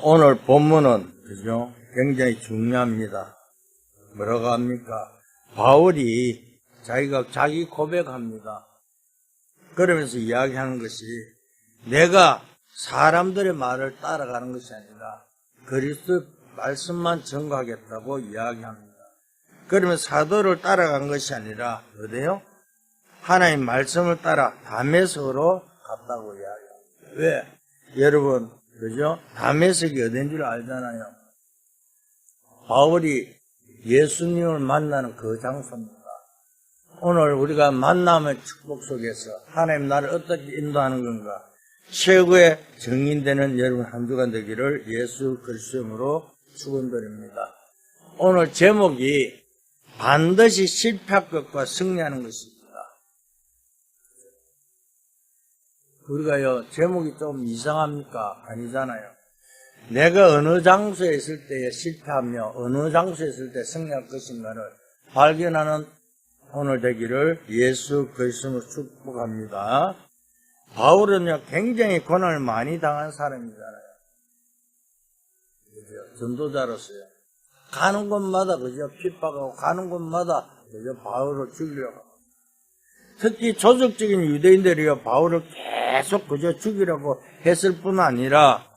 오늘 본문은, 그죠? 굉장히 중요합니다. 뭐라고 합니까? 바울이 자기 고백합니다. 그러면서 이야기하는 것이 내가 사람들의 말을 따라가는 것이 아니라 그리스도 말씀만 전가하겠다고 이야기합니다. 그러면 사도를 따라간 것이 아니라 어디요? 하나님 말씀을 따라 다메섹으로 갔다고 이야기합니다. 왜? 여러분, 그죠? 다메섹이 어딘 줄 알잖아요. 바울이 예수님을 만나는 그 장소입니다. 오늘 우리가 만남의 축복 속에서 하나님 나를 어떻게 인도하는 건가? 최고의 증인되는 여러분 한 주간 되기를 예수 그리스도로 축원드립니다. 오늘 제목이 반드시 실패할 것과 승리하는 것입니다. 우리가요, 제목이 좀 이상합니까? 아니잖아요. 내가 어느 장소에 있을 때 실패하며 어느 장소에 있을 때 승리할 것인가를 발견하는 오늘 되기를 예수 그리스도로 축복합니다. 바울은요, 굉장히 고난을 많이 당한 사람이잖아요. 그죠? 전도자로서요. 가는 곳마다, 그죠? 핍박하고 가는 곳마다, 그죠? 바울을 죽이려고. 특히 조직적인 유대인들이요, 바울을 계속 그저 죽이려고 했을 뿐 아니라,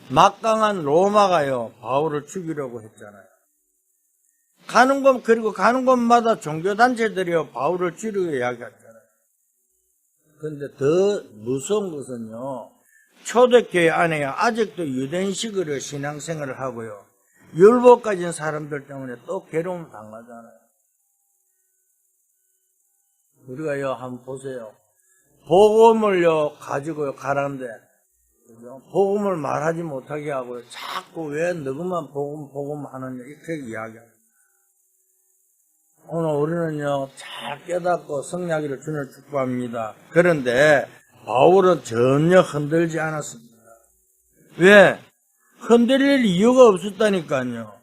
막강한 로마가요, 바울을 죽이려고 했잖아요. 그리고 가는 곳마다 종교단체들이요, 바울을 죽이려고 이야기했잖아요. 그런데 더 무서운 것은요, 초대교회 안에 아직도 유대인식으로 신앙생활을 하고요, 율법 가진 사람들 때문에 또 괴로움을 당하잖아요. 우리가요, 한번 보세요. 복음을요, 가지고요, 가라는데, 그죠? 복음을 말하지 못하게 하고요, 자꾸 왜 너그만 복음 하느냐, 이렇게 이야기합니다. 오늘 우리는요, 잘 깨닫고 승리하기를 주님을 축복합니다. 그런데 바울은 전혀 흔들지 않았습니다. 왜? 흔들릴 이유가 없었다니까요.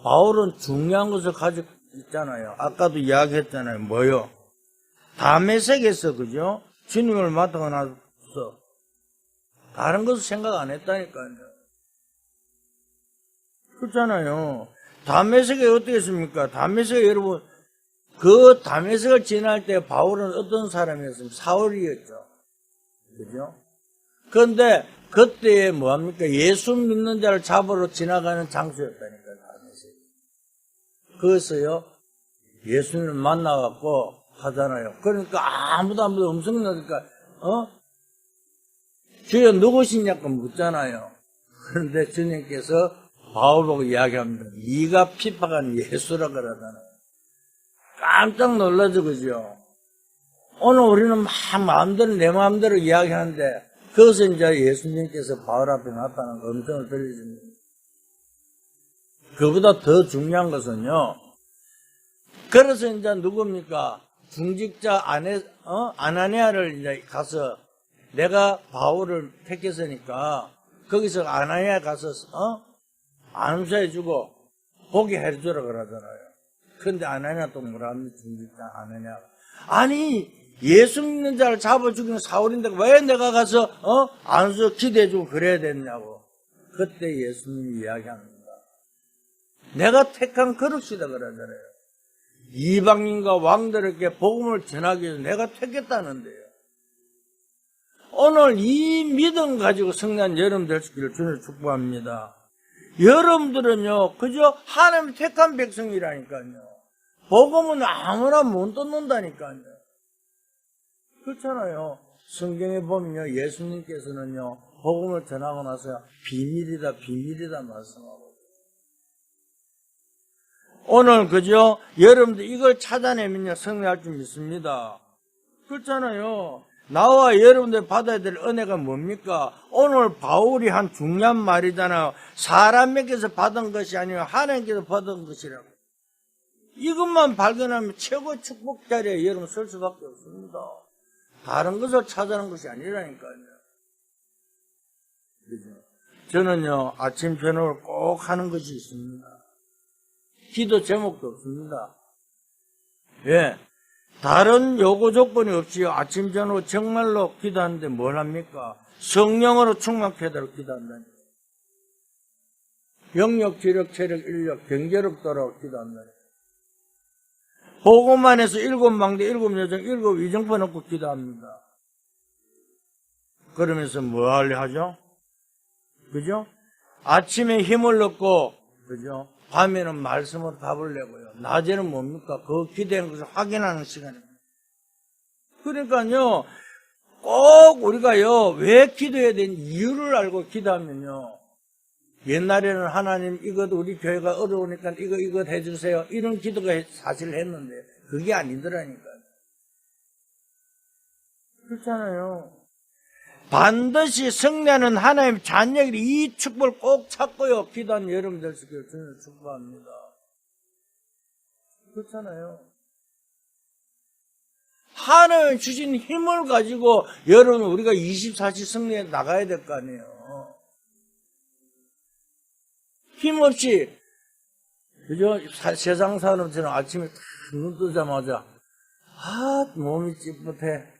바울은 중요한 것을 가지고 있잖아요. 아까도 이야기했잖아요. 뭐요? 다메섹에서, 그죠? 주님을 만나고 나서 다른 것을 생각 안 했다니까요. 그렇잖아요. 다메섹에 어떻게 했습니까? 다메섹에 여러분, 그 다메섹을 지날 때 바울은 어떤 사람이었습니까? 사울이었죠. 그죠? 그런데 그때 뭐합니까? 예수 믿는 자를 잡으러 지나가는 장소였다니까요, 다메섹. 거기서요, 예수님을 만나갖고 하잖아요. 그러니까 아무도 엄청나니까, 주여 누구시냐고 묻잖아요. 그런데 주님께서 바울 보고 이야기합니다. 네가 핍박한 예수라 그러잖아요. 깜짝 놀라죠, 그죠? 오늘 우리는 막 마음대로 내 마음대로 이야기하는데 그것은 이제 예수님께서 바울 앞에 나타난 음성을 들려줍니다. 그보다 더 중요한 것은요. 그래서 이제 누굽니까? 중직자 아나니아를 이제 가서 내가 바울을 택했으니까 거기서 아나니아 가서 안수해주고 보게 해주라 그러잖아요. 그런데 아나니아 또 뭐라 합니까? 중직자 아나니아. 아니 예수 믿는 자를 잡아 죽이는 사울인데 왜 내가 가서 안수 기대해주고 그래야 됐냐고. 그때 예수님이 이야기합니다. 내가 택한 그릇이다 그러잖아요. 이방인과 왕들에게 복음을 전하기 위해서 내가 택했다는데요. 오늘 이 믿음 가지고 승리한 여러분 될 수 있기를 주님을 축복합니다. 여러분들은요, 그저 하나님 택한 백성이라니까요. 복음은 아무나 못 듣는다니까요. 그렇잖아요. 성경에 보면요, 예수님께서는요, 복음을 전하고 나서 비밀이다 말씀하고. 오늘 그죠? 여러분들 이걸 찾아내면요, 승리할 줄 믿습니다. 그렇잖아요. 나와 여러분들 받아야 될 은혜가 뭡니까? 오늘 바울이 한 중요한 말이잖아요. 사람에게서 받은 것이 아니라 하나님께서 받은 것이라고. 이것만 발견하면 최고의 축복 자리에 여러분 설 수밖에 없습니다. 다른 것을 찾아내는 것이 아니라니까요. 그죠? 저는요, 아침 저녁을 꼭 하는 것이 있습니다. 기도 제목도 없습니다. 예. 다른 요구 조건이 없이 아침 저녁 정말로 기도하는데 뭘 합니까? 성령으로 충만케 해달라고 기도한다니까. 영역, 지력, 체력, 인력, 경제력도라고 기도합니다. 보고만 해서 7망대, 7여정, 7위정포 놓고 기도합니다. 그러면서 뭐 하려 하죠? 그죠? 아침에 힘을 얻고, 그죠? 밤에는 말씀으로 답을 내고요. 낮에는 뭡니까? 그 기대하는 것을 확인하는 시간입니다. 그러니까요, 꼭 우리가요, 왜 기도해야 되는 이유를 알고 기도하면요, 옛날에는 하나님, 이것 우리 교회가 어려우니까 이거 해주세요. 이런 기도가 사실 했는데, 그게 아니더라니까요. 그렇잖아요. 반드시 승리하는 하나님 자녀들이 이 축복을 꼭 찾고요. 기도하는 여러분들 주님을 축복합니다. 그렇잖아요. 하나님 주신 힘을 가지고 여러분 우리가 24시 승리해 나가야 될 거 아니에요. 힘없이 그죠? 세상 사람처럼 아침에 눈 뜨자마자 몸이 찌뿌해.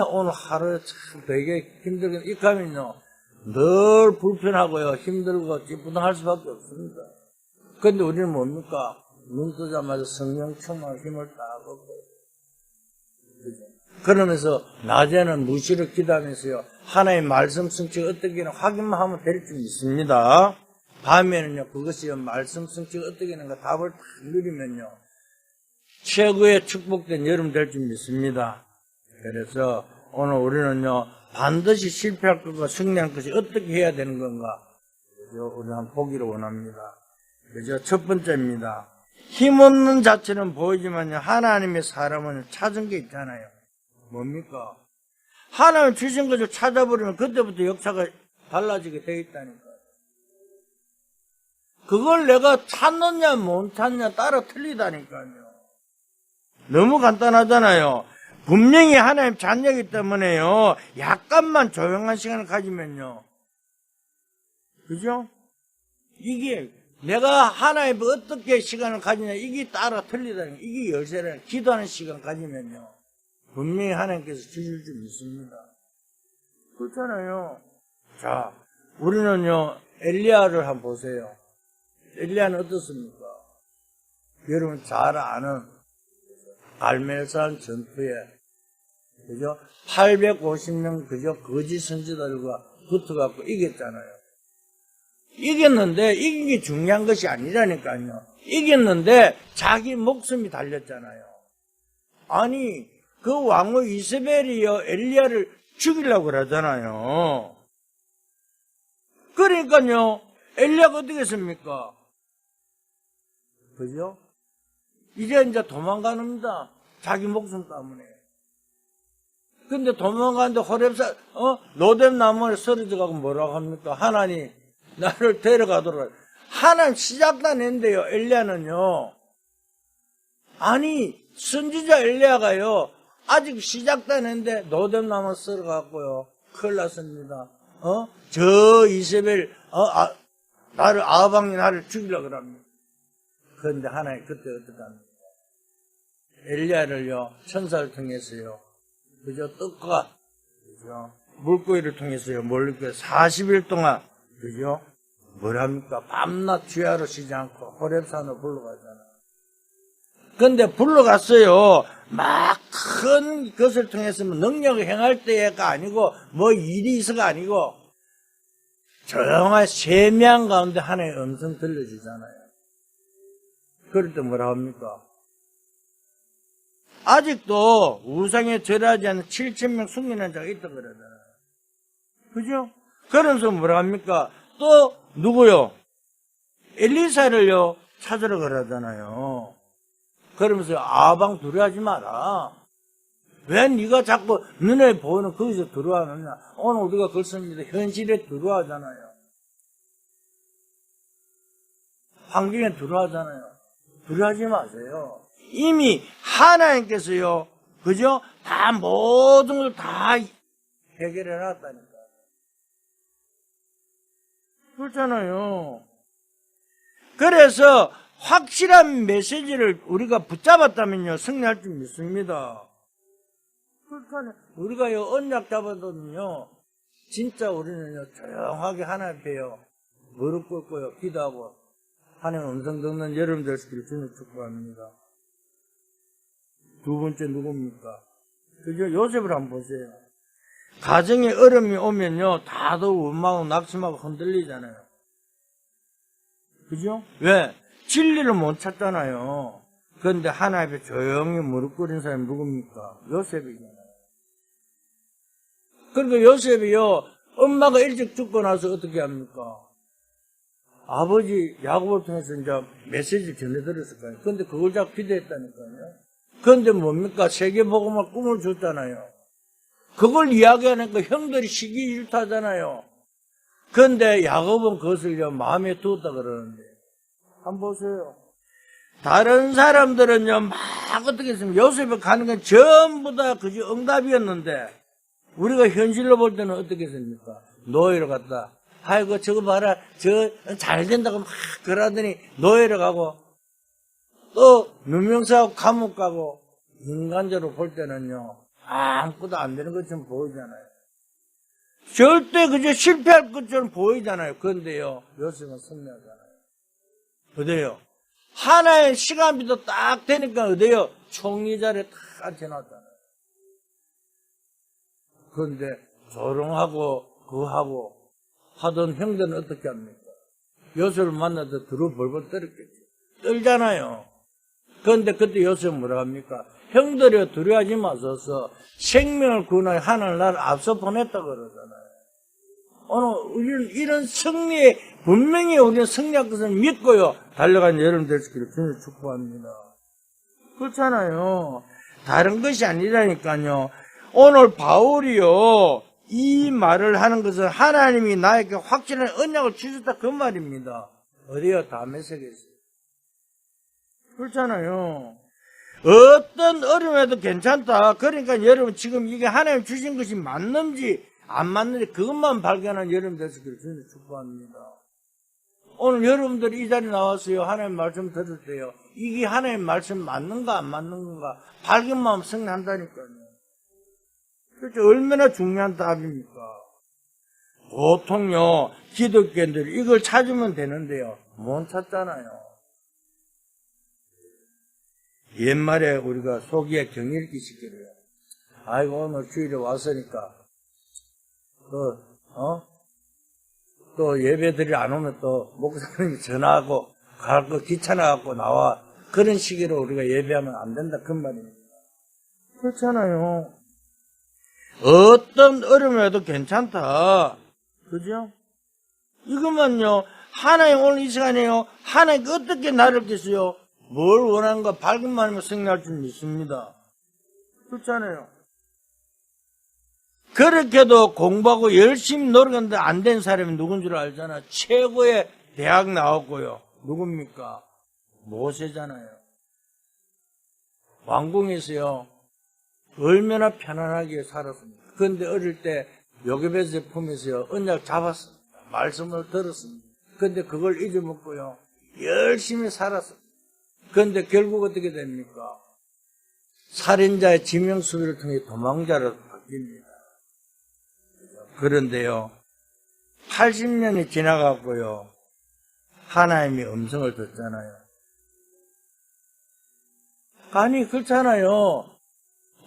오늘 하루에 참 되게 힘들게, 이 가면요, 늘 불편하고요, 힘들고 찌뿌둥할 수밖에 없습니다. 근데 우리는 뭡니까? 눈 뜨자마자 성령 충만 힘을 딱 얻고, 그러면서 낮에는 무시를 기도하면서요, 하나의 말씀 성취가 어떻게는 확인만 하면 될 줄 있습니다. 밤에는요, 그것이 말씀 성취가 어떻게는가 답을 딱 누리면요, 최고의 축복된 여름 될 줄 믿습니다. 그래서 오늘 우리는요, 반드시 실패할 것과 승리할 것이 어떻게 해야 되는 건가, 우리 한번 보기를 원합니다. 그죠? 첫 번째입니다. 힘없는 자체는 보이지만요, 하나님의 사람은 찾은 게 있잖아요. 뭡니까? 하나님 주신 것을 찾아버리면 그때부터 역사가 달라지게 돼 있다니까요. 그걸 내가 찾느냐 못 찾느냐 따라 틀리다니까요. 너무 간단하잖아요. 분명히 하나님 자녀이기 때문에요, 약간만 조용한 시간을 가지면요, 그죠? 이게 내가 하나님 어떻게 시간을 가지냐, 이게 따라 틀리다니까. 이게 열쇠라니까. 기도하는 시간 가지면요, 분명히 하나님께서 주실 줄 믿습니다. 그렇잖아요. 자, 우리는요, 엘리야를 한번 보세요. 엘리야는 어떻습니까? 여러분 잘 아는 갈멜산 전투에, 그죠? 850명, 그죠? 거짓 선지자들과 붙어갖고 이겼잖아요. 이겼는데, 이긴 게 중요한 것이 아니라니까요. 이겼는데, 자기 목숨이 달렸잖아요. 아니, 그 왕후 이세벨이요, 엘리야를 죽이려고 그러잖아요. 그러니까요, 엘리야가 어떻게 했습니까? 그죠? 이제 도망가는다. 자기 목숨 때문에. 근데 도망가는데 호렙산, 로뎀 나무에 쓰러져가고 뭐라고 합니까? 하나님, 나를 데려가도록. 하나님 시작도 안 했는데요, 엘리야는요. 아니, 선지자 엘리야가요, 아직 시작도 안 했는데, 로뎀 나무 썰어갖고요, 큰일 났습니다. 저 이세벨, 아방이 나를 죽이려고 그럽니다. 그런데 하나님 그때 어떻게 합니까? 엘리야를요, 천사를 통해서요, 그죠? 떡과, 그죠? 물고기를 통해서요, 멀리서 40일 동안, 그죠? 뭐랍니까? 밤낮 주야로 쉬지 않고 호렙산으로 불러가잖아요. 근데 불러갔어요. 막 큰 것을 통해서 능력을 행할 때가 아니고, 뭐 일이 있어가 아니고, 조용한 세미한 가운데 하나의 음성 들려주잖아요. 그럴 때 뭐라 합니까? 아직도 우상에 절하지 않는 7,000명 숨기는 자가 있다고 그러잖아요. 그죠? 그러면서 뭐라 합니까? 또 누구요? 엘리사를요 찾으러 그러잖아요. 그러면서 아방 두려워하지 마라. 왜 네가 자꾸 눈에 보이는 거기서 두려워하느냐? 오늘 우리가 그렇습니다. 현실에 두려워하잖아요. 환경에 두려워하잖아요. 두려워하지 마세요. 이미 하나님께서요, 그죠? 다 모든 걸 다 해결해 놨다니까. 그렇잖아요. 그래서 확실한 메시지를 우리가 붙잡았다면요, 승리할 줄 믿습니다. 그렇잖아요. 우리가요, 언약 잡아도는요, 진짜 우리는요, 조용하게 하나님 앞에요, 무릎 꿇고요. 기도하고 하나님 음성 듣는 여러분 되시기를 주님 축복합니다. 두 번째 누굽니까? 그죠? 요셉을 한번 보세요. 가정에 어려움이 오면요, 다들 원망하고 낙심하고 흔들리잖아요. 그죠? 왜? 진리를 못 찾잖아요. 그런데 하나님 앞에 조용히 무릎 꿇은 사람이 누굽니까? 요셉이잖아요. 그러니까 요셉이요, 엄마가 일찍 죽고 나서 어떻게 합니까? 아버지 야곱을 통해서 이제 메시지를 전해드렸을 거예요. 그런데 그걸 자꾸 기대했다니까요. 그런데 뭡니까? 세계복음을 꿈을 줬잖아요. 그걸 이야기하니까 형들이 시기일타잖아요. 그런데 야곱은 그것을 마음에 두었다 그러는데, 한번 보세요. 다른 사람들은요, 막 어떻게 했으면 요셉에 가는 건 전부 다 그저 응답이었는데, 우리가 현실로 볼 때는 어떻게 했습니까? 노예로 갔다. 아이고, 저거 봐라. 저 잘 된다고 막 그러더니 노예로 가고, 또 누명사하고 감옥 가고, 인간적으로 볼 때는요, 아무것도 안 되는 것처럼 보이잖아요. 절대 그저 실패할 것처럼 보이잖아요. 그런데요, 요셉은 승리하잖아요. 어때요? 하나의 시간비도 딱 되니까 어때요? 총리 자리에 딱 앉혀놨잖아요. 그런데 조롱하고 그하고 하던 형들은 어떻게 합니까? 요셉을 만나서 두루 벌벌 떨었겠죠. 떨잖아요. 그런데 그때 요셉은 뭐라 합니까? 형들이 두려워하지 마소서 생명을 구원하여 하나님 나를 앞서 보냈다 그러잖아요. 오늘 우리는 이런 승리에 분명히 우리는 승리할 것을 믿고요. 달려간 여러분 되시기를 주님 축복합니다. 그렇잖아요. 다른 것이 아니라니까요. 오늘 바울이요. 이 말을 하는 것은 하나님이 나에게 확실한 언약을 주셨다 그 말입니다. 어디요? 다메섹에서. 그렇잖아요. 어떤 어려움에도 괜찮다. 그러니까 여러분 지금 이게 하나님 주신 것이 맞는지 안 맞는지 그것만 발견한 여러분 되시기를 주님 축복합니다. 오늘 여러분들이 이 자리에 나왔어요. 하나님 말씀 들을 때요. 이게 하나님 말씀 맞는가 안 맞는 건가 발견만 하면 승리한다니까요. 그렇죠. 얼마나 중요한 답입니까? 보통요, 기독교인들이 이걸 찾으면 되는데요. 못 찾잖아요. 옛말에 우리가 속이에 경일기 시키래요. 아이고, 오늘 주일에 왔으니까, 또 예배들이 안 오면 또 목사님이 전화하고, 갈 거 귀찮아갖고 나와. 그런 식으로 우리가 예배하면 안 된다. 그 말입니다. 그렇잖아요. 어떤 어려움에도 괜찮다. 그죠? 이것만요, 하나님 오늘 이 시간에요, 하나님 어떻게 나를 겠어요? 뭘 원하는가 밝은만 하면 승리할 줄 믿습니다. 그렇잖아요. 그렇게도 공부하고 열심히 노력했는데 안 된 사람이 누군 줄 알잖아. 최고의 대학 나왔고요. 누굽니까? 모세잖아요. 왕궁에서요. 얼마나 편안하게 살았습니다. 그런데 어릴 때 요괴배새 품에서요. 언약 잡았습니다. 말씀을 들었습니다. 그런데 그걸 잊어먹고요. 열심히 살았습니다. 그런데 결국 어떻게 됩니까? 살인자의 지명수비를 통해 도망자로 바뀝니다. 그런데요. 80년이 지나갔고요. 하나님이 음성을 듣잖아요. 아니 그렇잖아요.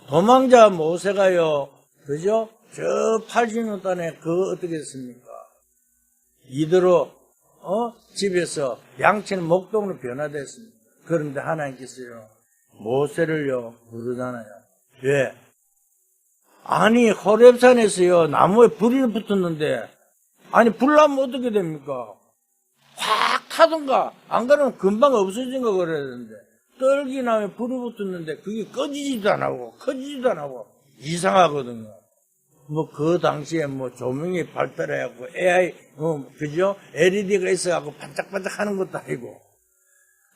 도망자 모세가요. 그죠? 저 80년 동안에 그거 어떻게 했습니까? 이대로 집에서 양치는 목동으로 변화됐습니다. 그런데 하나님께서요. 모세를요. 부르잖아요. 왜? 아니 호렙산에서요. 나무에 불이 붙었는데 아니 불 나면 어떻게 됩니까? 확 타던가 안 그러면 금방 없어진 거 그래야 되는데 떨기 나무에 불이 붙었는데 그게 꺼지지도 안 하고 커지지도 안 하고 이상하거든요. 뭐 그 당시에 뭐 조명이 발달해갖고 AI 그죠? LED가 있어갖고 반짝반짝 하는 것도 아니고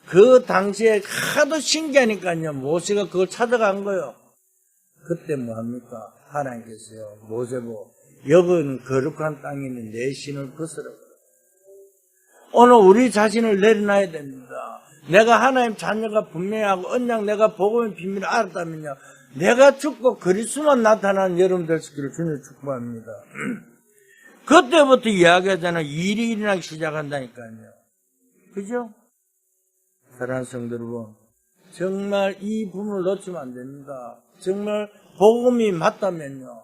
그 당시에 하도 신기하니까요. 모세가 그걸 찾아간 거예요. 그때 뭐합니까? 하나님께서요. 모세보고 여기는 거룩한 땅이니 내 신을 벗으라. 오늘 우리 자신을 내려놔야 됩니다. 내가 하나님 자녀가 분명히 하고 언약 내가 복음의 비밀을 알았다면요. 내가 죽고 그리스도만 나타나는 여러분 되시기를 주님 축복합니다. 그때부터 이야기하잖아요. 일이 일어나기 시작한다니까요. 그죠? 사랑하는 성도 여러분, 정말 이 부분을 놓치면 안 됩니다. 정말 복음이 맞다면요.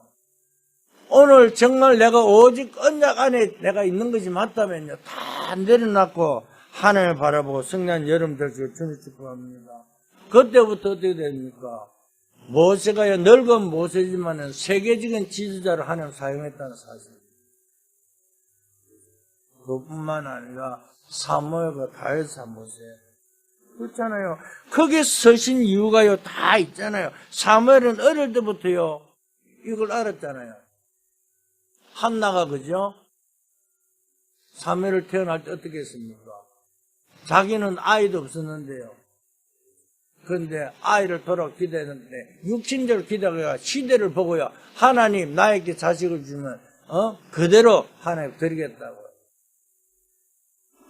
오늘 정말 내가 오직 언약 안에 내가 있는 것이 맞다면요. 다 내려놓고 하나님을 바라보고 성령 여러분들 주님 축복합니다. 그때부터 어떻게 됩니까? 모세가요, 늙은 모세지만은 세계적인 지도자를 하나님 사용했다는 사실. 그뿐만 아니라 사무엘과 다윗 모세. 그렇잖아요. 거기에 서신 이유가요, 다 있잖아요. 사무엘은 어릴 때부터요, 이걸 알았잖아요. 한나가, 그죠? 사무엘을 태어날 때 어떻게 했습니까? 자기는 아이도 없었는데요. 그런데 아이를 돌아 기대했는데, 육신적으로 기대하다가 시대를 보고요, 하나님 나에게 자식을 주면, 그대로 하나님 드리겠다고.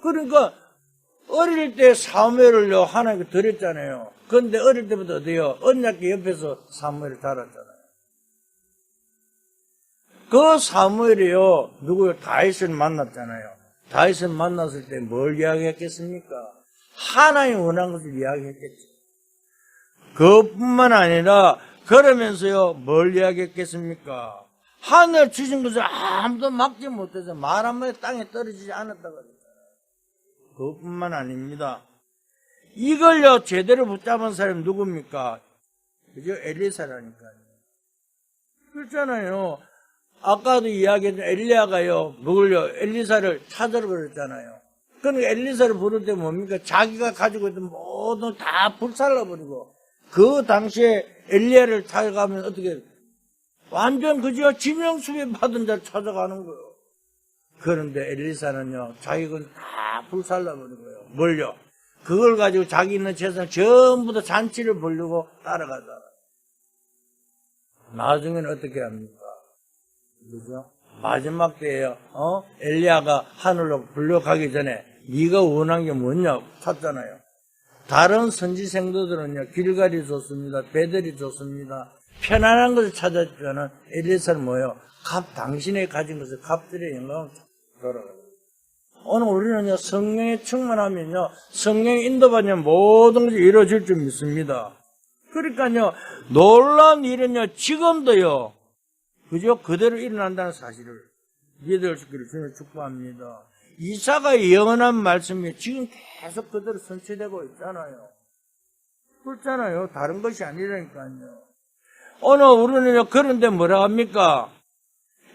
그러니까, 어릴 때 사무엘을요, 하나님께 드렸잖아요. 그런데 어릴 때부터 어때요? 언약궤 옆에서 사무엘을 자랐잖아요. 그 사무엘이요, 누구요? 다윗을 만났잖아요. 다윗을 만났을 때 뭘 이야기했겠습니까? 하나님 원한 것을 이야기했겠죠. 그뿐만 아니라, 그러면서요, 뭘 이야기했겠습니까? 하늘 주신 것을 아무도 막지 못해서 말 한마디 땅에 떨어지지 않았다고 그랬잖아요. 그것뿐만 아닙니다. 이걸요, 제대로 붙잡은 사람이 누굽니까? 그죠? 엘리사라니까요. 그렇잖아요. 아까도 이야기했던 엘리야가요, 누굴요? 엘리사를 찾으러 그랬잖아요. 그러니까 엘리사를 부를 때 뭡니까? 자기가 가지고 있던 모든 다 불살라버리고, 그 당시에 엘리야를 찾아가면 어떻게, 완전 그죠? 지명수배 받은 자를 찾아가는 거예요. 그런데 엘리사는요, 자기 건 다 불살라버리고요. 뭘요? 그걸 가지고 자기 있는 재산 전부 다 잔치를 벌려고 따라가잖아요. 나중에는 어떻게 합니까? 그죠? 마지막 때에요, 엘리야가 하늘로 불려가기 전에 네가 원한 게 뭐냐 찾잖아요. 다른 선지 생도들은요, 길갈이 좋습니다. 베델이 좋습니다. 편안한 것을 찾았지만은 엘리사는 뭐예요? 당신이 가진 것을 값들의 영광을 돌아가요. 오늘 우리는요, 성령에 충만하면요, 성령의 인도받으면 모든 것이 이루어질 줄 믿습니다. 그러니까요, 놀라운 일은요, 지금도요, 그죠? 그대로 일어난다는 사실을 믿을 수 있기를 주님 축복합니다. 이사가의 영원한 말씀이 지금 계속 그대로 선취되고 있잖아요. 그렇잖아요. 다른 것이 아니라니까요. 오늘 우리는요, 그런데 뭐라 합니까?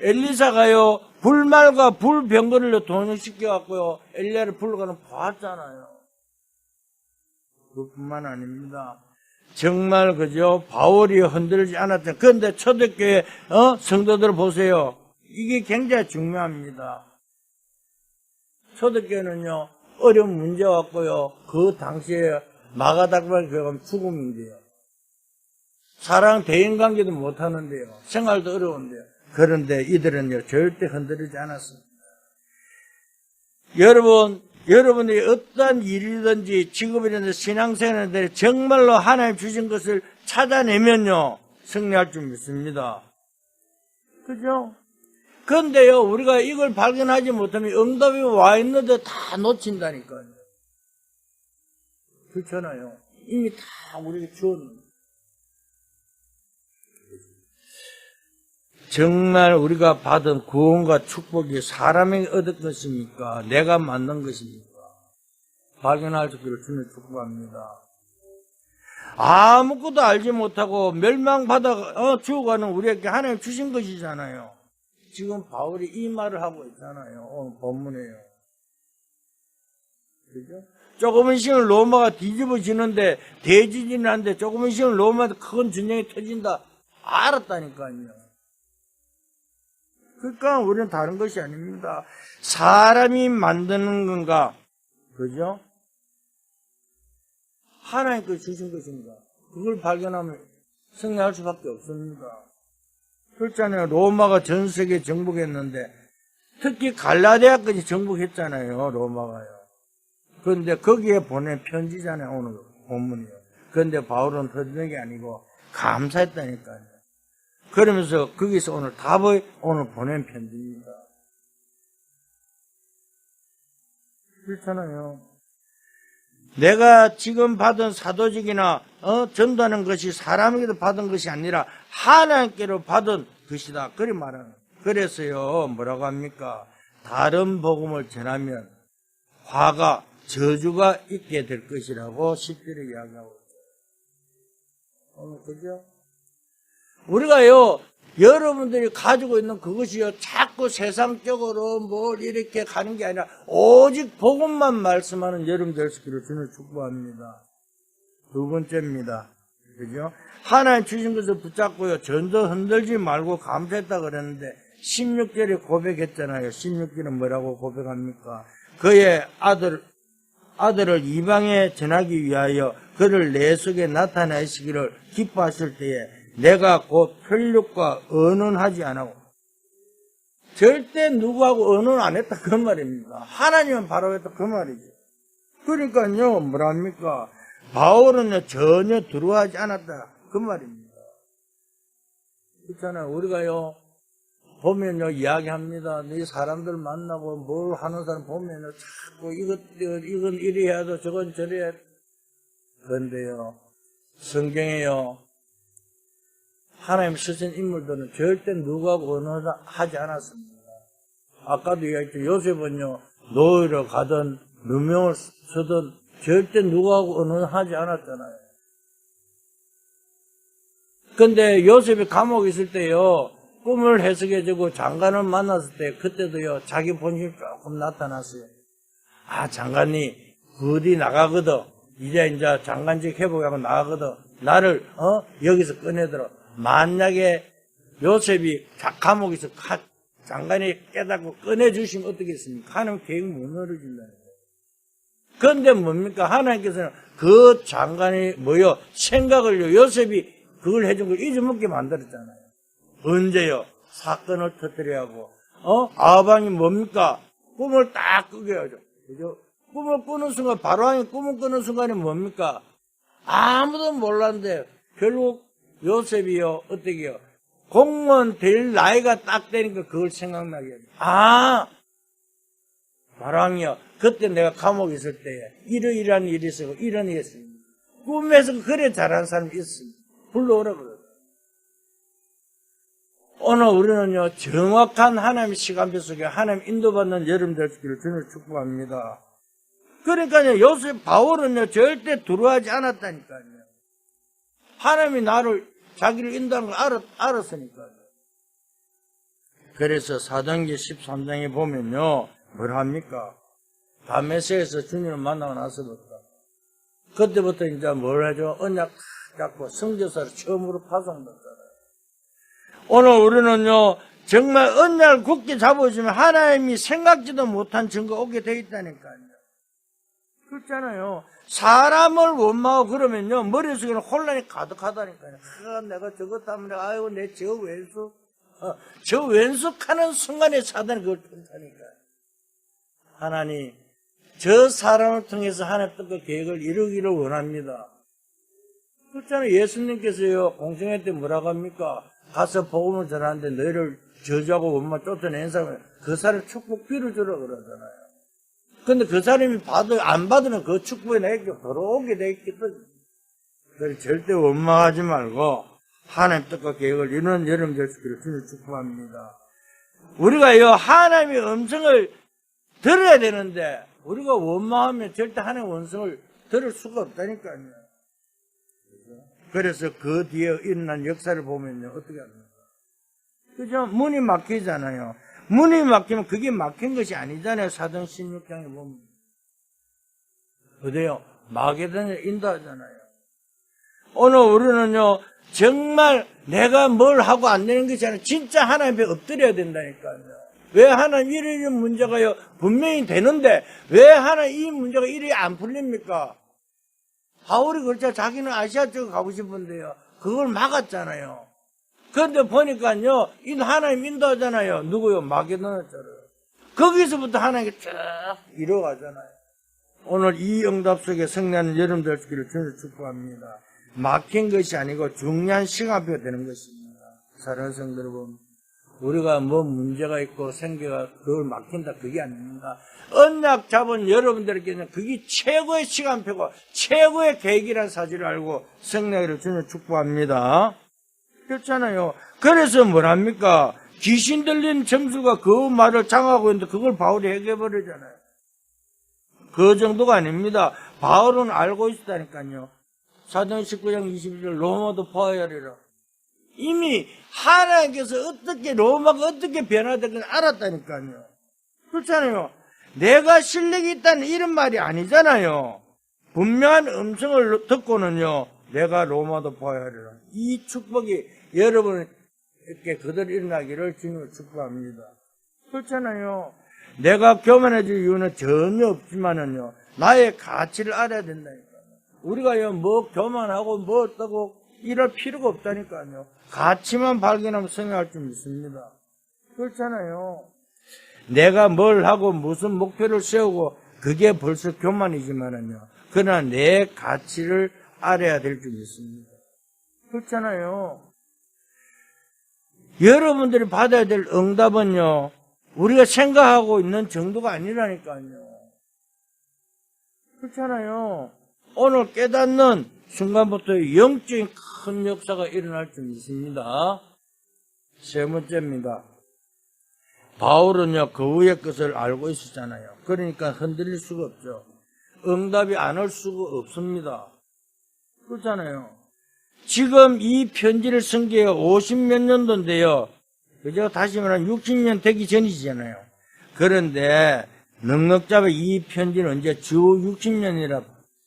엘리사가요, 불말과 불병거를 동역시켜갖고요, 엘리야를 불러가는 보았잖아요. 그뿐만 아닙니다. 정말, 그죠? 바울이 흔들리지 않았죠. 그런데 초대교회, 성도들 보세요. 이게 굉장히 중요합니다. 초대교회는요, 어려운 문제 왔고요, 그 당시에 마가다락방 교회가 죽음인데요. 사랑 대인관계도 못하는데요. 생활도 어려운데요. 그런데 이들은요, 절대 흔들리지 않았습니다. 여러분이 어떠한 일이든지 직업이든지 신앙생활이든지 정말로 하나님 주신 것을 찾아내면요, 승리할 줄 믿습니다. 그죠? 그런데요, 우리가 이걸 발견하지 못하면 응답이 와 있는데 다 놓친다니까요. 그렇잖아요. 이미 다 우리에게 주었는데. 정말 우리가 받은 구원과 축복이 사람에게 얻은 것입니까? 내가 만든 것입니까? 발견할 수 있기를 주님 축복합니다. 아무것도 알지 못하고 멸망받아 죽어가는 우리에게 하나님 주신 것이잖아요. 지금 바울이 이 말을 하고 있잖아요. 오늘 본문에요. 그죠? 조금 있으면 로마가 뒤집어지는데, 대지진이 나는데 조금 있으면 로마도 큰 전쟁이 터진다. 알았다니까요. 그러니까 우리는 다른 것이 아닙니다. 사람이 만드는 건가? 그죠? 하나님께 주신 것인가? 그걸 발견하면 승리할 수밖에 없습니다. 그렇잖아요. 로마가 전 세계 정복했는데, 특히 갈라디아까지 정복했잖아요. 로마가요. 그런데 거기에 보낸 편지잖아요. 오늘 본문이요. 그런데 바울은 터지는 게 아니고 감사했다니까요. 그러면서 거기서 오늘 답을 오늘 보낸 편지입니다. 그렇잖아요. 내가 지금 받은 사도직이나 전도하는 것이 사람에게도 받은 것이 아니라 하나님께로 받은 것이다. 그리 말하는 거예요. 그래서요, 뭐라고 합니까? 다른 복음을 전하면 화가, 저주가 있게 될 것이라고 10절에 이야기하고 있어요. 그죠? 우리가요, 여러분들이 가지고 있는 그것이요, 자꾸 세상적으로 뭘 이렇게 가는 게 아니라 오직 복음만 말씀하는 여러분 될 수 있기를 주님을 축복합니다. 두 번째입니다. 그죠? 하나님 주신 것을 붙잡고요, 전도 흔들지 말고 감사했다 그랬는데 16절에 고백했잖아요. 16절은 뭐라고 고백합니까? 그의 아들을 이방에 전하기 위하여 그를 내 속에 나타내시기를 기뻐하실 때에 내가 곧 편육과 언언하지 않고 절대 누구하고 언언 안 했다 그 말입니다. 하나님은 바로 했다 그 말이죠. 그러니까요, 뭐랍니까? 바울은 전혀 두려워하지 않았다 그 말입니다. 그렇잖아요. 우리가요 보면요 이야기합니다. 이 사람들 만나고 뭘 하는 사람 보면요 자꾸 이건 이리 해야 돼, 저건 저리 해야 돼. 그런데요 성경에요 하나님 쓰신 인물들은 절대 누구하고 언어하지 않았습니다. 아까도 얘기했죠. 요셉은요 노예로 가든 누명을 쓰든 절대 누구하고 언어하지 않았잖아요. 근데 요셉이 감옥에 있을 때요 꿈을 해석해주고 장관을 만났을 때 그때도요 자기 본심이 조금 나타났어요. 아, 장관이 어디 나가거든. 이제 장관직 회복하고 나가거든. 나를 여기서 꺼내들어. 만약에 요셉이 감옥에서 장관이 깨닫고 꺼내주시면 어떻겠습니까? 하나님 계획 못 이루어진다. 그런데 뭡니까? 하나님께서는 그 장관이 생각을요 요셉이 그걸 해준 걸 잊어먹게 만들었잖아요. 언제요? 사건을 터뜨려야 하고, 아방이 뭡니까? 꿈을 딱 끄게 하죠. 그죠? 꿈을 꾸는 순간, 바로왕이 꿈을 꾸는 순간이 뭡니까? 아무도 몰랐는데, 결국 요셉이요, 어떻게요? 공무원 될 나이가 딱 되니까 그걸 생각나게 하죠. 아! 바로왕이요. 그때 내가 감옥에 있을 때에, 이러이러한 일이 있었고, 이런 일이 있습니다. 꿈에서 그래 잘하는 사람이 있습니다. 불러오라 그래요. 오늘 우리는요, 정확한 하나님의 시간표 속에 하나님 인도받는 여러분 될 수 있기를 주님을 축복합니다. 그러니까요, 요셉 바울은요, 절대 두려워하지 않았다니까요. 하나님이 자기를 인도하는 걸 알았으니까요. 그래서 사도행전 13장에 보면요, 뭘 합니까? 다메섹에서 주님을 만나고 나서부터, 그때부터 이제 뭘 하죠? 언약 잡고 성교사를 처음으로 파송됐잖아요. 오늘 우리는요, 정말 언약을 굳게 잡아주면 하나님이 생각지도 못한 증거가 오게 돼 있다니까요. 그렇잖아요. 사람을 원망하고 그러면요, 머릿속에는 혼란이 가득하다니까요. 내가 저것 때문에, 아이고, 내 저 왼수. 저 왼수하는 순간에 사단이 그걸 통하니까요. 하나님, 저 사람을 통해서 하나님 뜻과 계획을 이루기를 원합니다. 그렇잖아요. 예수님께서요, 공생애 때 뭐라고 합니까? 가서 복음을 전하는데 너희를 저주하고 원망 쫓아낸 사람은 그 사람 축복 빌어주라 그러잖아요. 근데 그 사람이 안 받으면 그 축복에 내게 들어오게 돼 있거든요. 그래서 절대 원망하지 말고 하나님 뜻과 계획을 이루는 여러분 될 수 있기를 주님 축복합니다. 우리가요, 하나님의 음성을 들어야 되는데 우리가 원망하면 절대 하나님의 음성을 들을 수가 없다니까요. 그래서 그 뒤에 일어난 역사를 보면요, 어떻게 합니까? 그죠? 문이 막히잖아요. 문이 막히면 그게 막힌 것이 아니잖아요. 사도행 16장에 보면. 어때요? 마게도냐를 인도하잖아요. 오늘 우리는요, 정말 내가 뭘 하고 안 되는 것이 아니라 진짜 하나님 앞에 엎드려야 된다니까요. 왜 하나님 이런 문제가요, 분명히 되는데, 왜 하나님 이 문제가 이리 안 풀립니까? 바울이 그렇죠. 자기는 아시아 쪽에 가고 싶은데요. 그걸 막았잖아요. 그런데 보니까요, 하나님 인도하잖아요. 누구요? 마게도냐처럼. 거기서부터 하나님이 쭉 이뤄가잖아요. 오늘 이 응답 속에 승리하는 여러분 될 수 있기를 주님을 축복합니다. 막힌 것이 아니고 중요한 시간표가 되는 것입니다. 사랑하는 성도 여러분, 우리가 뭐 문제가 있고 생계가 그걸 막힌다 그게 아닙니다. 언약 잡은 여러분들께는 그게 최고의 시간표고 최고의 계획이라는 사실을 알고 승리를 주는 축복합니다. 그렇잖아요. 그래서 뭐랍니까? 귀신 들린 점수가 그 말을 장하고 있는데 그걸 바울이 해결해버리잖아요. 그 정도가 아닙니다. 바울은 알고 있었다니까요. 사도행 19장 21절 로마도 보아야 하리라. 이미 하나님께서 어떻게 로마가 어떻게 변화되는지 알았다니까요. 그렇잖아요. 내가 실력이 있다는 이런 말이 아니잖아요. 분명한 음성을 듣고는요. 내가 로마도 보아야 하리라. 이 축복이 여러분에게 그대로 일어나기를 주님을 축복합니다. 그렇잖아요. 내가 교만해질 이유는 전혀 없지만은요. 나의 가치를 알아야 된다니까요. 우리가요, 뭐 교만하고 뭐 어떠고 이럴 필요가 없다니까요. 가치만 발견하면 성공할 줄 믿습니다. 그렇잖아요. 내가 뭘 하고 무슨 목표를 세우고 그게 벌써 교만이지만은요. 그러나 내 가치를 알아야 될 줄 믿습니다. 그렇잖아요. 여러분들이 받아야 될 응답은요. 우리가 생각하고 있는 정도가 아니라니까요. 그렇잖아요. 오늘 깨닫는 순간부터 영적인 큰 역사가 일어날 줄 믿습니다. 세 번째입니다. 바울은요, 그 위의 것을 알고 있었잖아요. 그러니까 흔들릴 수가 없죠. 응답이 안 올 수가 없습니다. 그렇잖아요. 지금 이 편지를 쓴 게 50몇 년도인데요. 그죠? 다시 말하면 60년 되기 전이잖아요. 그런데 넉넉 잡아 이 편지는 언제 주 60년이라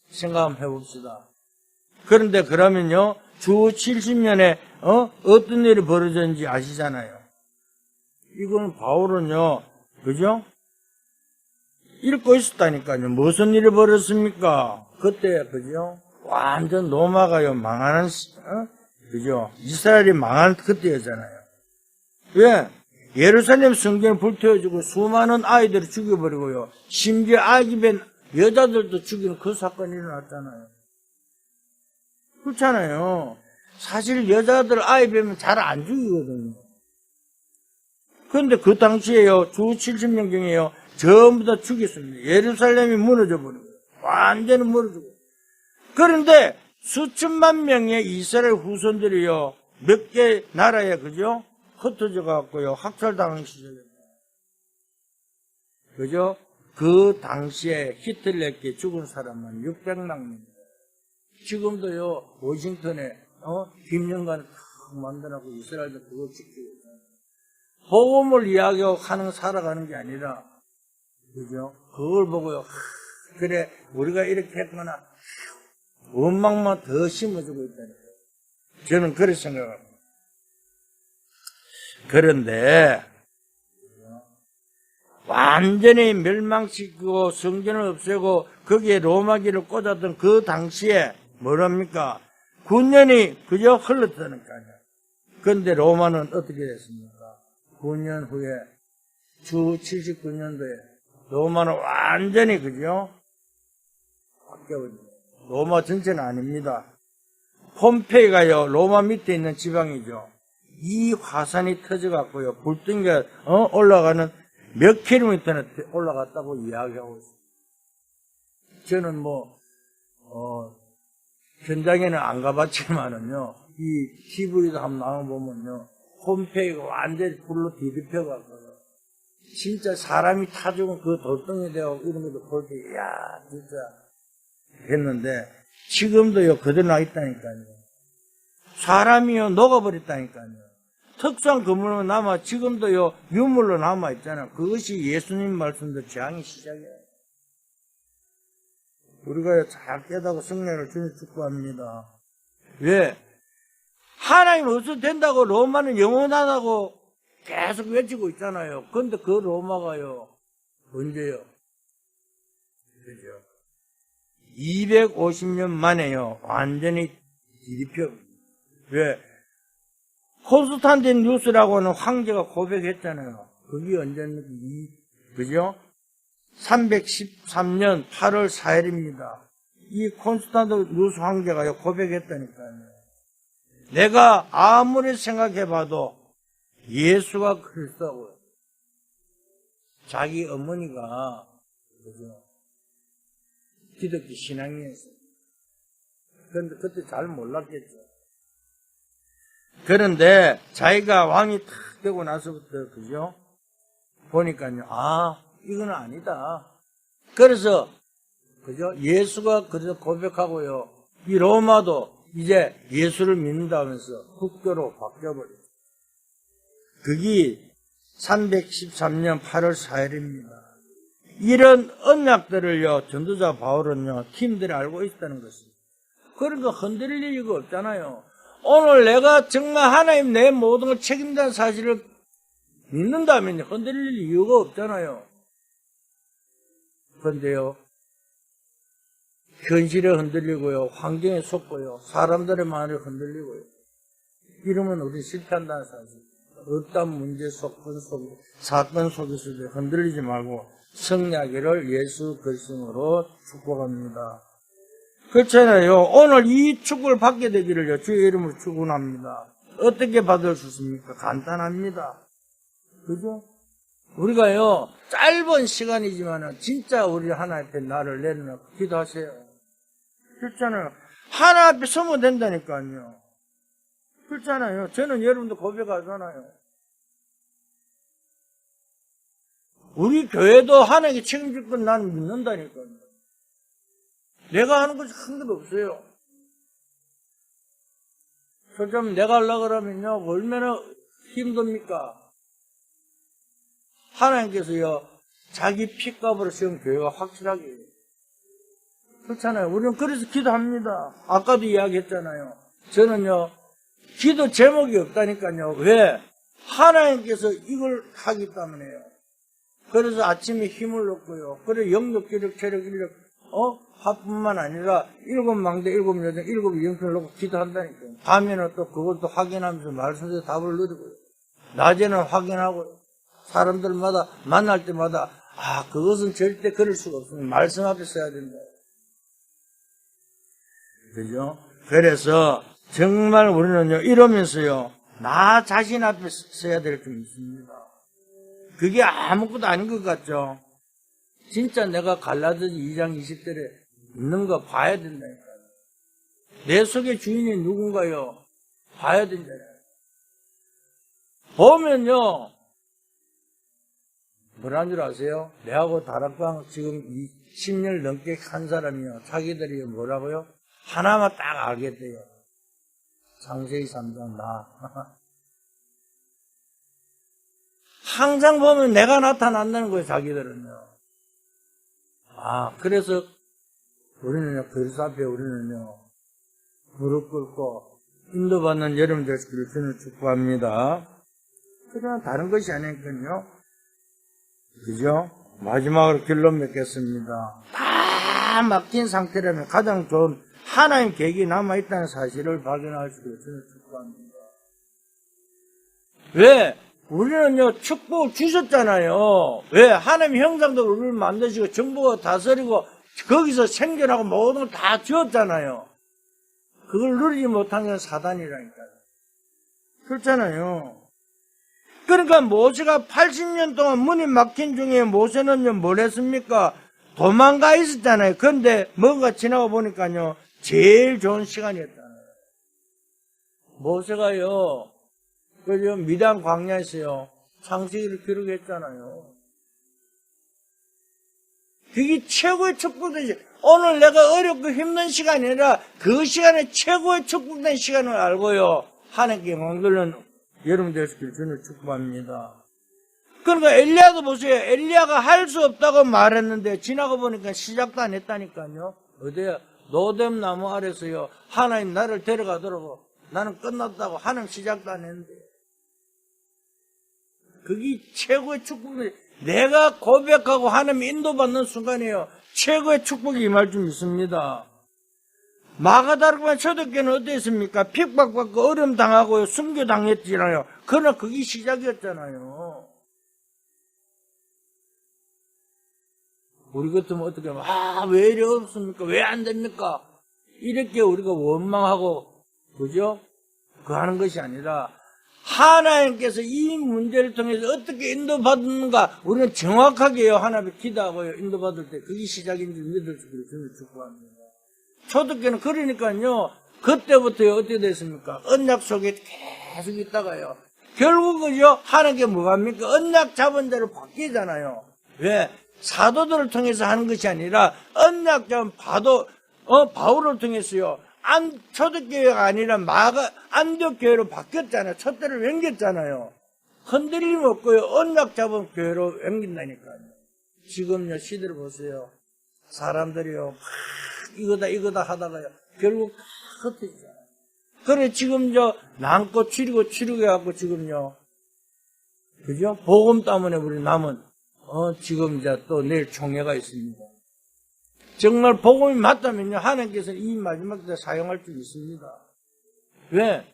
생각 한번 해봅시다. 그런데 그러면요, 주 70년에 어떤 일이 벌어졌는지 아시잖아요. 이거는 바울은요, 그죠? 읽고 있었다니까요. 무슨 일이 벌어졌습니까? 그때, 그죠? 완전 로마가요, 망하는, 그죠? 이스라엘이 망한 그때였잖아요. 왜? 예루살렘 성전을 불태워주고 수많은 아이들을 죽여버리고요. 심지어 아기 된 여자들도 죽이는 그 사건이 일어났잖아요. 그렇잖아요. 사실 여자들 아이 뵈면 잘 안 죽이거든요. 그런데 그 당시에요, 주 70년경에요, 전부 다 죽였습니다. 예루살렘이 무너져 버리고, 완전히 무너지고. 그런데 수천만 명의 이스라엘 후손들이요, 몇 개 나라에, 그죠? 흩어져 갖고요, 학살당한 시절에. 그죠? 그 당시에 히틀러에게 죽은 사람은 600만. 지금도요, 워싱턴에, 김영관을 탁 만들어놓고 이스라엘도 그거 지키고 있잖아요. 복음을 이야기하고 살아가는 게 아니라, 그죠? 그걸 보고요, 그래, 우리가 이렇게 했구나. 원망만 더 심어주고 있다니까요. 저는 그렇게 생각합니다. 그런데, 완전히 멸망시키고 성전을 없애고 거기에 로마기를 꽂았던 그 당시에 뭐랍니까? 9년이 그저 흘렀다니까요. 그런데 로마는 어떻게 됐습니까? 9년 후에 주 79년도에 로마는 완전히 그죠? 바뀌어버립니다. 로마 전체는 아닙니다. 폼페이가요, 로마 밑에 있는 지방이죠. 이 화산이 터져갖고요, 불덩이가 올라가는 몇 킬로미터나 올라갔다고 이야기하고 있습니다. 저는 현장에는 안 가봤지만은요, 이 TV도 한번 나와보면요, 폼페이가 완전히 불로 뒤덮여갖고요, 진짜 사람이 타 죽은 그 돌덩이 되고 이런 것도 볼 때, 이야, 진짜, 했는데, 지금도요, 그대로 나 있다니까요. 사람이요, 녹아버렸다니까요. 특수한 건물로 남아, 지금도요, 유물로 남아있잖아요. 그것이 예수님 말씀도 재앙의 시작이에요. 우리가 잘 깨닫고 성령을 주님 축복합니다. 왜? 하나님 없어도 된다고 로마는 영원하다고 계속 외치고 있잖아요. 그런데 그 로마가요, 언제요? 그죠? 250년 만에요, 완전히 뒤집혀. 왜? 콘스탄티누스라고 하는 황제가 고백했잖아요. 그게 언제입니까? 그죠? 313년 8월 4일입니다. 이 콘스탄티누스 황제가요, 고백했다니까요. 내가 아무리 생각해봐도 예수가 그리스도고요. 자기 어머니가 그죠? 기독교 신앙이었어요. 그런데 그때 잘 몰랐겠죠. 그런데 자기가 왕이 탁 되고 나서부터 그죠? 보니까요, 이건 아니다. 그래서 그죠? 예수가 그래서 고백하고요. 이 로마도 이제 예수를 믿는다면서 국교로 바뀌어버렸어요. 그게 313년 8월 4일입니다. 이런 언약들을요, 전도자 바울은요, 팀들이 알고 있다는 것입니다. 그러니까 흔들릴 이유가 없잖아요. 오늘 내가 정말 하나님 내 모든 걸 책임진다는 사실을 믿는다면 흔들릴 이유가 없잖아요. 그런데요, 현실에 흔들리고요, 환경에 속고요, 사람들의 말에 흔들리고요. 이러면 우리 실패한다는 사실. 어떤 문제 사건 속에서도 흔들리지 말고 승리하기를 예수 그리스도로 축복합니다. 그렇잖아요. 오늘 이 축복을 받게 되기를 주의 이름으로 축원합니다. 어떻게 받을 수 있습니까? 간단합니다. 그죠? 우리가요, 짧은 시간이지만 진짜 우리 하나님 앞에 나를 내려놓고 기도하세요. 그렇잖아요. 하나 앞에 서면 된다니까요. 그렇잖아요. 저는 여러분도 고백하잖아요. 우리 교회도 하나님께 책임질 건 나는 믿는다니까요. 내가 하는 것이 큰 것 없어요. 그렇다면 내가 하려고 그러면요, 얼마나 힘듭니까? 하나님께서요, 자기 피값으로 지은 교회가 확실하게. 그렇잖아요. 우리는 그래서 기도합니다. 아까도 이야기했잖아요. 저는요, 기도 제목이 없다니까요. 왜? 하나님께서 이걸 하기 때문에요. 그래서 아침에 힘을 얻고요. 그래, 영역, 기력, 체력, 인력, 화뿐만 아니라 7망대, 7여정, 7영편을 놓고 기도한다니까요. 다음에는 또 그것도 확인하면서 말씀에서 답을 누리고요. 낮에는 확인하고요. 사람들마다 만날 때마다 그것은 절대 그럴 수가 없습니다. 말씀 앞에 써야 된다. 그죠? 그래서 정말 우리는요, 이러면서요, 나 자신 앞에 써야 될 게 있습니다. 그게 아무것도 아닌 것 같죠? 진짜 내가 갈라디아서 2장 20절에 있는 거 봐야 된다니까요. 내 속의 주인이 누군가요? 봐야 된다니까요. 보면요, 뭐라는 줄 아세요? 내하고 다락방 지금 10년 넘게 한 사람이요. 자기들이 뭐라고요? 하나만 딱 알겠대요. 창세기 3장 나. 항상 보면 내가 나타난다는 거예요, 자기들은요. 그래서 우리는요, 그리스도 앞에 우리는요, 무릎 꿇고 인도받는 여러분 되시기를 저는 축복합니다. 그러나 다른 것이 아니니까요. 그죠? 마지막으로 결론 맺겠습니다. 다 막힌 상태라면 가장 좋은 하나님 계획이 남아있다는 사실을 발견할 수 있도록 저는 축복합니다. 왜? 우리는요, 축복을 주셨잖아요. 왜? 하나님 형상도 우리를 만드시고, 정부가 다스리고, 거기서 생존하고 모든 걸 다 주었잖아요. 그걸 누리지 못한 건 사단이라니까요. 그렇잖아요. 그러니까 모세가 80년 동안 문이 막힌 중에 모세는요, 뭘 했습니까? 도망가 있었잖아요. 그런데 뭔가 지나고 보니까요, 제일 좋은 시간이었잖아요. 모세가요, 그죠? 미디안 광야에서요, 창세기를 기록했잖아요. 그게 최고의 축복이지. 오늘 내가 어렵고 힘든 시간이 아니라 그 시간에 최고의 축복된 시간을 알고요, 하나님께 영광 돌리는 여러분 되시길 주는 축복합니다. 그러니까 엘리야도 보세요. 엘리야가 할 수 없다고 말했는데 지나가 보니까 시작도 안 했다니까요. 어디야? 노뎀 나무 아래서요, 하나님 나를 데려가더라고. 나는 끝났다고. 하나님 시작도 안 했는데. 그게 최고의 축복이, 내가 고백하고 하나님 인도받는 순간이에요. 최고의 축복이 임할 줄 믿습니다. 마가다락방 초대교회는 어땠습니까? 핍박받고 어려움 당하고 순교당했잖아요. 그러나 그게 시작이었잖아요. 우리 같으면 어떻게 하면, 왜 이래 없습니까? 왜 안 됩니까? 이렇게 우리가 원망하고, 그죠? 그 하는 것이 아니라, 하나님께서 이 문제를 통해서 어떻게 인도받는가 우리는 정확하게요 하나님께 기도하고요 인도받을 때 그게 시작인 줄 믿을 수 있기를 주님을 축복합니다. 초대교회는 그러니까요 그때부터요 어떻게 됐습니까? 언약 속에 계속 있다가요 결국은요 하나님께 뭐가 합니까? 언약 잡은 자로 바뀌잖아요. 왜? 사도들을 통해서 하는 것이 아니라 언약 잡은 바울을 통해서요 초대교회가 아니라 안디옥교회로 바뀌었잖아요. 촛대를 옮겼잖아요. 흔들림 없고요. 언약 잡은 교회로 옮긴다니까요. 지금요, 시대를 보세요. 사람들이요, 막 이거다 하다가요. 결국 다 흩어지잖아요. 그래, 지금 남고 치르고 해갖고 지금요. 그죠? 복음 때문에 우리 남은, 지금 또 내일 총회가 있습니다. 정말 복음이 맞다면요, 하나님께서는 이 마지막 때 사용할 줄 있습니다. 왜?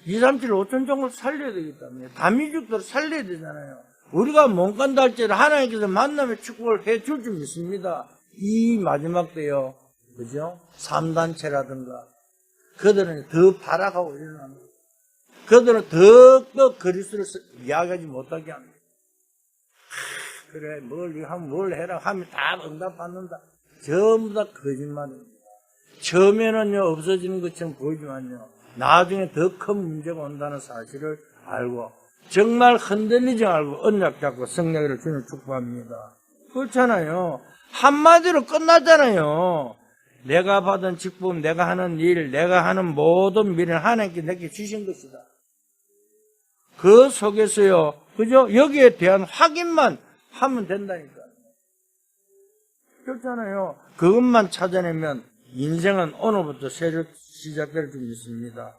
2, 3, 7, 5천 종을 살려야 되기 때문에, 다민족들을 살려야 되잖아요. 우리가 못 간다 할지라도 하나님께서 만남의 축복을 해 줄 줄 믿습니다. 이 마지막 때요, 그죠? 3단체라든가, 그들은 더 발악하고 일어납니다. 그들은 더욱더 그리스도를 이야기하지 못하게 합니다. 그래, 뭘 해라 하면 다 응답받는다. 전부 다 거짓말입니다. 처음에는요, 없어지는 것처럼 보이지만요, 나중에 더 큰 문제가 온다는 사실을 알고, 정말 흔들리지 말고 언약 잡고 성령을 주는 축복합니다. 그렇잖아요. 한마디로 끝나잖아요. 내가 받은 직분, 내가 하는 일, 내가 하는 모든 미래는 하나님께 내게 주신 것이다. 그 속에서요, 그죠? 여기에 대한 확인만 하면 된다니까요. 그렇잖아요. 그것만 찾아내면 인생은 오늘부터 새로 시작될 줄 믿습니다.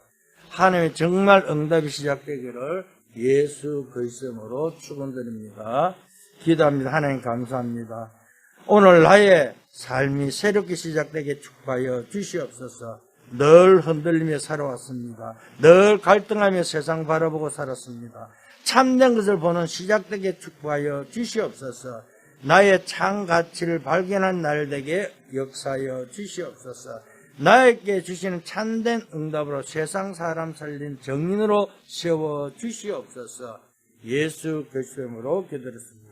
하나님의 정말 응답이 시작되기를 예수 그리스도로 축원드립니다. 기도합니다. 하나님 감사합니다. 오늘 나의 삶이 새롭게 시작되게 축복하여 주시옵소서. 늘 흔들리며 살아왔습니다. 늘 갈등하며 세상 바라보고 살았습니다. 참된 것을 보는 시작되게 축복하여 주시옵소서. 나의 참 가치를 발견한 날 되게 역사하여 주시옵소서. 나에게 주시는 참된 응답으로 세상 사람 살린 정인으로 세워 주시옵소서. 예수 그리스도로 기도드렸습니다.